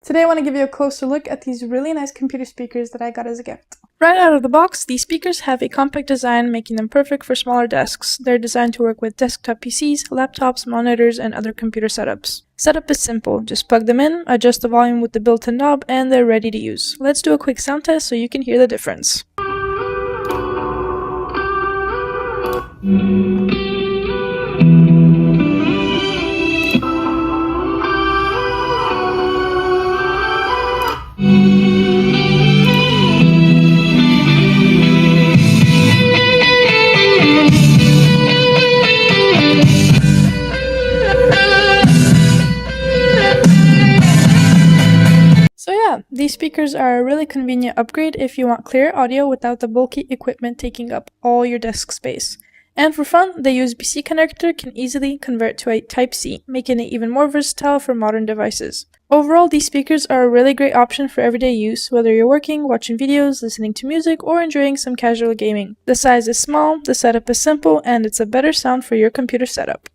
Today I want to give you a closer look at these really nice computer speakers that I got as a gift. Right out of the box, these speakers have a compact design, making them perfect for smaller desks. They're designed to work with desktop PCs, laptops, monitors, and other computer setups. Setup is simple. Just plug them in, adjust the volume with the built-in knob, and they're ready to use. Let's do a quick sound test so you can hear the difference. So yeah, these speakers are a really convenient upgrade if you want clear audio without the bulky equipment taking up all your desk space. And for fun, the USB-C connector can easily convert to a Type-C, making it even more versatile for modern devices. Overall, these speakers are a really great option for everyday use, whether you're working, watching videos, listening to music, or enjoying some casual gaming. The size is small, the setup is simple, and it's a better sound for your computer setup.